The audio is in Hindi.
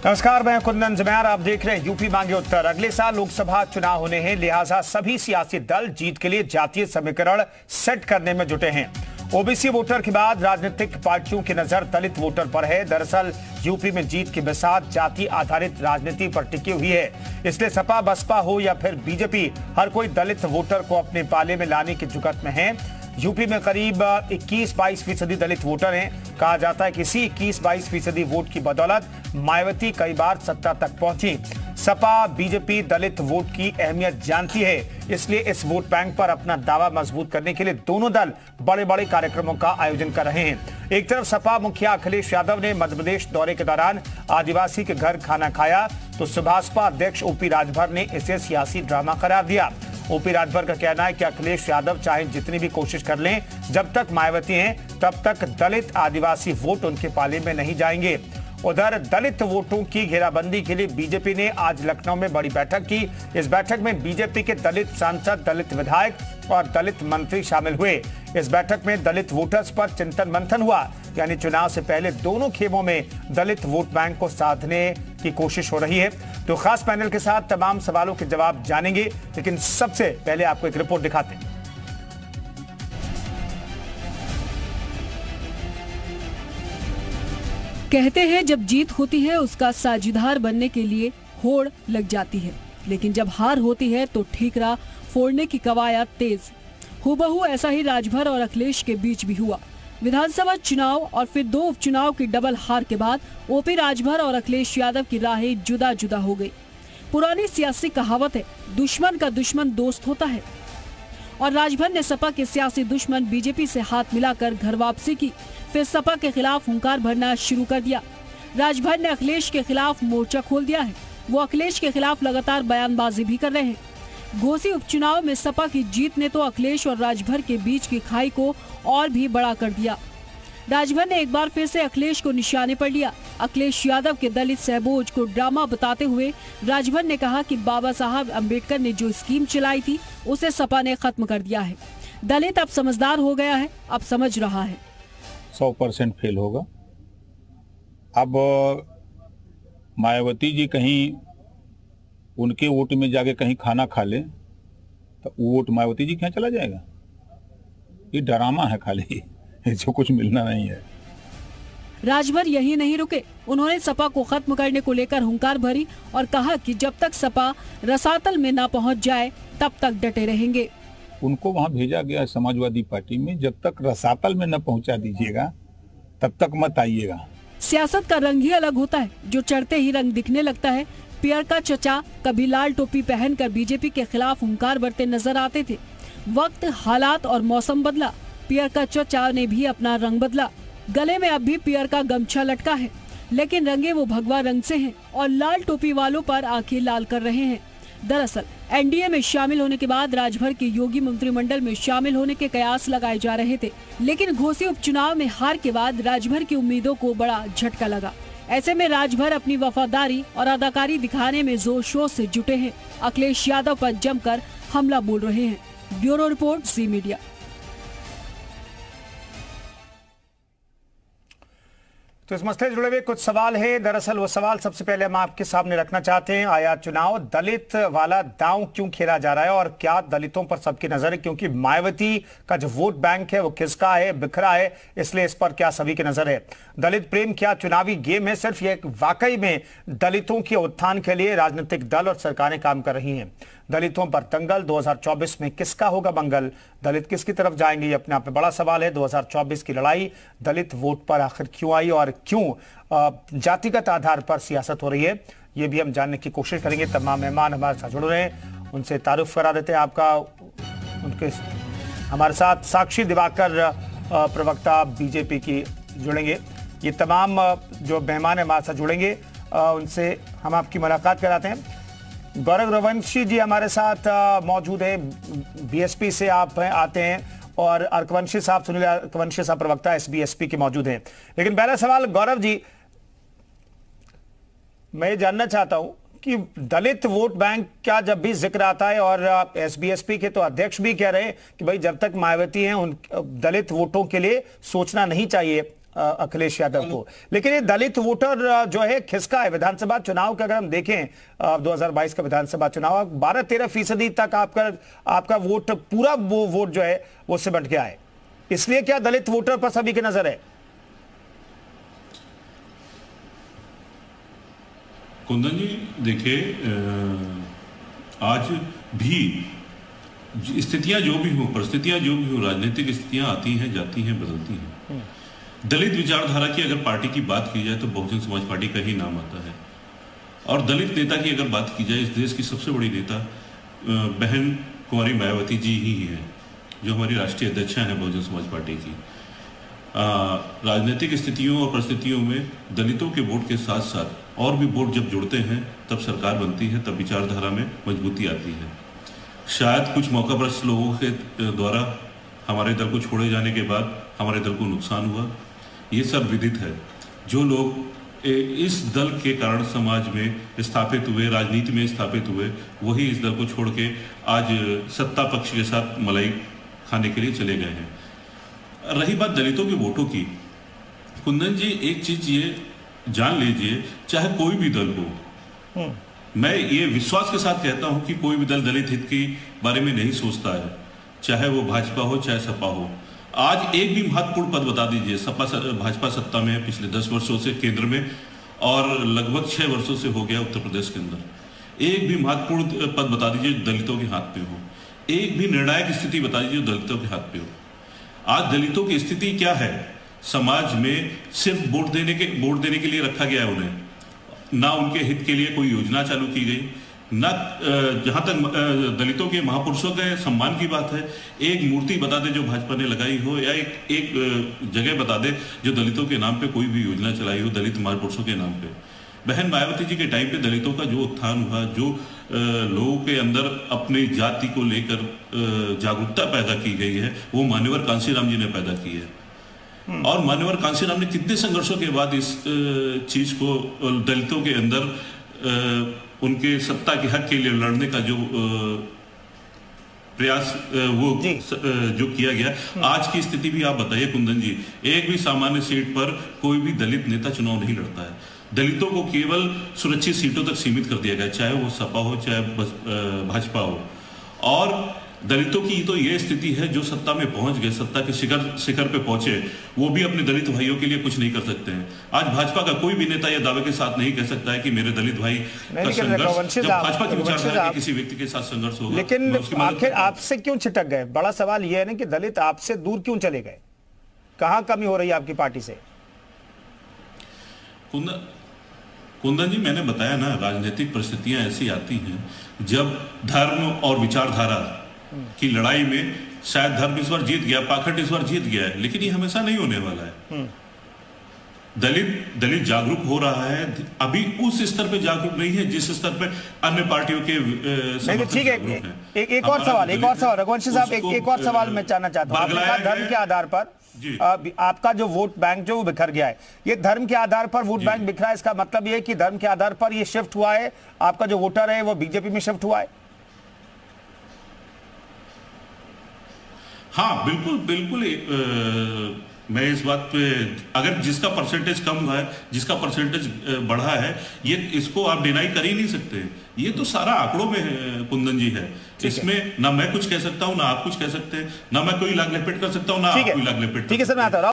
नमस्कार, मैं कुंदन जमैर। आप देख रहे हैं यूपी मांगे उत्तर। अगले साल लोकसभा चुनाव होने हैं, लिहाजा सभी सियासी दल जीत के लिए जातीय समीकरण सेट करने में जुटे हैं। ओबीसी वोटर के बाद राजनीतिक पार्टियों की नजर दलित वोटर पर है। दरअसल यूपी में जीत की बिसात जाति आधारित राजनीति पर टिकी हुई है। इसलिए सपा बसपा हो या फिर बीजेपी, हर कोई दलित वोटर को अपने पाले में लाने की जुगत में है। यूपी में करीब 21-22% दलित वोटर हैं। कहा जाता है कि इसी 21-22% वोट की बदौलत मायावती कई बार सत्ता तक पहुंची। सपा बीजेपी दलित वोट की अहमियत जानती है, इसलिए इस वोट बैंक पर अपना दावा मजबूत करने के लिए दोनों दल बड़े बड़े कार्यक्रमों का आयोजन कर रहे हैं। एक तरफ सपा मुखिया अखिलेश यादव ने मध्य प्रदेश दौरे के दौरान आदिवासी के घर खाना खाया, तो सुभाषपा अध्यक्ष ओपी राजभर ने इसे सियासी ड्रामा करार दिया। ओपी राजभर का कहना है कि अखिलेश यादव चाहे जितनी भी कोशिश कर लें, जब तक मायावती हैं तब तक दलित आदिवासी वोट उनके पाले में नहीं जाएंगे। उधर दलित वोटों की घेराबंदी के लिए बीजेपी ने आज लखनऊ में बड़ी बैठक की। इस बैठक में बीजेपी के दलित सांसद, दलित विधायक और दलित मंत्री शामिल हुए। इस बैठक में दलित वोटर्स पर चिंतन मंथन हुआ, यानी चुनाव से पहले दोनों खेमों में दलित वोट बैंक को साधने की कोशिश हो रही है। तो खास पैनल के साथ तमाम सवालों के जवाब जानेंगे, लेकिन सबसे पहले आपको एक रिपोर्ट दिखाते हैं। कहते हैं जब जीत होती है उसका साझीदार बनने के लिए होड़ लग जाती है, लेकिन जब हार होती है तो ठीकरा फोड़ने की कवायद तेज। हूबहू ऐसा ही राजभर और अखिलेश के बीच भी हुआ। विधानसभा चुनाव और फिर 2 उपचुनाव की डबल हार के बाद ओपी राजभर और अखिलेश यादव की राहें जुदा जुदा हो गई। पुरानी सियासी कहावत है, दुश्मन का दुश्मन दोस्त होता है, और राजभर ने सपा के सियासी दुश्मन बीजेपी से हाथ मिलाकर घर वापसी की। फिर सपा के खिलाफ हुंकार भरना शुरू कर दिया। राजभर ने अखिलेश के खिलाफ मोर्चा खोल दिया है। वो अखिलेश के खिलाफ लगातार बयानबाजी भी कर रहे हैं। घोसी उपचुनाव में सपा की जीत ने तो अखिलेश और राजभर के बीच की खाई को और भी बड़ा कर दिया। राजभर ने एक बार फिर से अखिलेश को निशाने पर लिया। अखिलेश यादव के दलित सहबोज को ड्रामा बताते हुए राजभर ने कहा कि बाबा साहब अम्बेडकर ने जो स्कीम चलाई थी उसे सपा ने खत्म कर दिया है। दलित अब समझदार हो गया है, अब समझ रहा है 100% फेल होगा। अब मायावती जी कहीं उनके वोट में जाके कहीं खाना खा ले तो वोट मायावती जी के यहाँ चला जाएगा। ये ड्रामा है खाली, जो कुछ मिलना नहीं है। राजभर यही नहीं रुके, उन्होंने सपा को खत्म करने को लेकर हुंकार भरी और कहा कि जब तक सपा रसातल में न पहुंच जाए तब तक डटे रहेंगे। उनको वहां भेजा गया समाजवादी पार्टी में, जब तक रसातल में न पहुंचा दीजिएगा तब तक मत आइएगा। सियासत का रंग ही अलग होता है, जो चढ़ते ही रंग दिखने लगता है। पियर का चचा कभी लाल टोपी पहनकर बीजेपी के खिलाफ हुंकार भरते नजर आते थे। वक्त, हालात और मौसम बदला, पियर का चचा ने भी अपना रंग बदला। गले में अब भी पियर का गमछा लटका है, लेकिन रंगे वो भगवा रंग से हैं और लाल टोपी वालों पर आंखें लाल कर रहे हैं। दरअसल एनडीए में शामिल होने के बाद राजभर के योगी मंत्रिमंडल में शामिल होने के कयास लगाए जा रहे थे, लेकिन घोसी उपचुनाव में हार के बाद राजभर की उम्मीदों को बड़ा झटका लगा। ऐसे में राजभर अपनी वफादारी और अदाकारी दिखाने में जोर शोर से जुटे हैं। अखिलेश यादव पर जमकर हमला बोल रहे हैं। ब्यूरो रिपोर्ट, जी मीडिया। तो इस मसले से जुड़े हुए कुछ सवाल है। दरअसल वो सवाल सबसे पहले हम आपके सामने रखना चाहते हैं। आया चुनाव दलित वाला दांव क्यों खेला जा रहा है और क्या दलितों पर सबकी नजर है? क्योंकि मायावती का जो वोट बैंक है वो किसका है, बिखरा है, इसलिए इस पर क्या सभी की नजर है? दलित प्रेम क्या चुनावी गेम है? सिर्फ ये वाकई में दलितों के उत्थान के लिए राजनीतिक दल और सरकारें काम कर रही हैं? दलितों पर दंगल 2024 में किसका होगा मंगल? दलित किसकी तरफ जाएंगे? ये अपने आप में बड़ा सवाल है। 2024 की लड़ाई दलित वोट पर आखिर क्यों आई और क्यों जातिगत आधार पर सियासत हो रही है, ये भी हम जानने की कोशिश करेंगे। तमाम मेहमान हमारे साथ जुड़ रहे हैं, उनसे तारुफ करा देते हैं आपका। उनके हमारे साथ साक्षी दिवाकर प्रवक्ता बीजेपी की जुड़ेंगे। ये तमाम जो मेहमान हमारे साथ जुड़ेंगे उनसे हम आपकी मुलाकात कराते हैं। गौरव रघुवंशी जी हमारे साथ मौजूद है, बीएसपी से आप आते हैं, और अर्कवंशी साहब, सुनील अर्कवंशी साहब प्रवक्ता एसबीएसपी के मौजूद हैं। लेकिन पहला सवाल गौरव जी, मैं ये जानना चाहता हूं कि दलित वोट बैंक का जब भी जिक्र आता है, और एसबीएसपी के तो अध्यक्ष भी कह रहे हैं कि भाई जब तक मायावती हैं उन दलित वोटों के लिए सोचना नहीं चाहिए, अखिलेश यादव को। लेकिन ये दलित वोटर जो है खिसका है विधानसभा चुनाव का। अगर हम देखें 2022 का विधानसभा चुनाव 12-13% तक आपका वोट पूरा वो वोट जो है वो सिमट गया है। इसलिए क्या दलित वोटर पर सभी की नजर है? कुंदन जी देखिए, आज भी स्थितियां जो भी हो, परिस्थितियां जो भी हो, राजनीतिक स्थितियां आती हैं, जाती हैं, बदलती हैं। दलित विचारधारा की अगर पार्टी की बात की जाए तो बहुजन समाज पार्टी का ही नाम आता है। और दलित नेता की अगर बात की जाए, इस देश की सबसे बड़ी नेता बहन कुंवारी मायावती जी ही हैं, जो हमारी राष्ट्रीय अध्यक्षा हैं बहुजन समाज पार्टी की। राजनीतिक स्थितियों और परिस्थितियों में दलितों के वोट के साथ साथ और भी वोट जब जुड़ते हैं तब सरकार बनती है, तब विचारधारा में मजबूती आती है। शायद कुछ मौकाप्रस्त लोगों के द्वारा हमारे दल को छोड़े जाने के बाद हमारे दल को नुकसान हुआ, ये सब विदित है। जो लोग इस दल के कारण समाज में स्थापित हुए, राजनीति में स्थापित हुए, वही इस दल को छोड़ के आज सत्ता पक्ष के साथ मलाई खाने के लिए चले गए हैं। रही बात दलितों के वोटों की, कुंदन जी एक चीज ये जान लीजिए, चाहे कोई भी दल हो, मैं ये विश्वास के साथ कहता हूं कि कोई भी दल दलित हित के बारे में नहीं सोचता है, चाहे वो भाजपा हो चाहे सपा हो। आज एक भी महत्वपूर्ण पद बता दीजिए, भाजपा सत्ता में है पिछले 10 वर्षों से केंद्र में, और लगभग 6 वर्षों से हो गया उत्तर प्रदेश के अंदर। एक भी महत्वपूर्ण पद बता दीजिए दलितों के हाथ पे हो, एक भी निर्णायक स्थिति बता दीजिए दलितों के हाथ पे हो। आज दलितों की स्थिति क्या है? समाज में सिर्फ वोट देने के लिए रखा गया है उन्हें, ना उनके हित के लिए कोई योजना चालू की गई, ना जहां तक दलितों के महापुरुषों के सम्मान की बात है, एक मूर्ति बता दे जो भाजपा ने लगाई हो, या एक जगह बता दे जो दलितों के नाम पे कोई भी योजना चलाई हो, दलित महापुरुषों के नाम पे। बहन मायावती जी के टाइम पे दलितों का जो उत्थान हुआ, जो लोगों के अंदर अपनी जाति को लेकर जागरूकता पैदा की गई है, वो मान्यवर कांशीराम जी ने पैदा की है। और मान्यवर कांशीराम ने कितने संघर्षों के बाद इस चीज को दलितों के अंदर उनके सत्ता के हक के लिए लड़ने का जो प्रयास जो किया गया। आज की स्थिति भी आप बताइए कुंदन जी, एक भी सामान्य सीट पर कोई भी दलित नेता चुनाव नहीं लड़ता है। दलितों को केवल सुरक्षित सीटों तक सीमित कर दिया गया, चाहे वो सपा हो चाहे भाजपा हो। और दलितों की तो ये स्थिति है, जो सत्ता में पहुंच गए, सत्ता के शिखर पे पहुंचे, वो भी अपने दलित भाइयों के लिए कुछ नहीं कर सकते हैं। आज भाजपा का कोई भी नेता यह दावे के साथ नहीं कह सकता है कि मेरे दलित भाई का संघर्ष, जब भाजपा की विचारधारा के किसी व्यक्ति के साथ संघर्ष होगा। लेकिन आखिर आपसे क्यों छिटक गए? बड़ा सवाल यह है ना कि दलित आपसे दूर क्यों चले गए? कहां कमी हो रही है आपकी पार्टी से? कुंदन जी, मैंने बताया ना, राजनीतिक परिस्थितियां ऐसी आती हैं जब धर्म और विचारधारा की लड़ाई में शायद धर्म इस बार जीत गया, पाखंड इस बार जीत गया है, लेकिन ये हमेशा नहीं होने वाला है। दलित जागरूक हो रहा है, अभी उस स्तर पे जागरूक नहीं है जिस स्तर पे अन्य पार्टियों के ठीक है। एक और सवाल रघुवंशी साहब, एक और सवाल मैं जानना चाहता हूँ। धर्म के आधार पर आपका जो वोट बैंक जो बिखर गया है, ये धर्म के आधार पर वोट बैंक बिखरा है, इसका मतलब ये है कि धर्म के आधार पर ये शिफ्ट हुआ है, आपका जो वोटर है वो बीजेपी में शिफ्ट हुआ है? हाँ, बिल्कुल मैं इस बात पे, अगर जिसका परसेंटेज कम हुआ है, जिसका परसेंटेज बढ़ा है, ये इसको आप डिनाई कर ही नहीं सकते। ये तो सारा आंकड़ों में है, कुंदन जी है। इसमें ना मैं कुछ कह सकता हूँ, ना आप कुछ कह सकते हैं, ना मैं कोई लाग लपेट कर सकता हूँ, ना आप कोई लाग लपेट। ठीक है सर, मैं आता हूँ।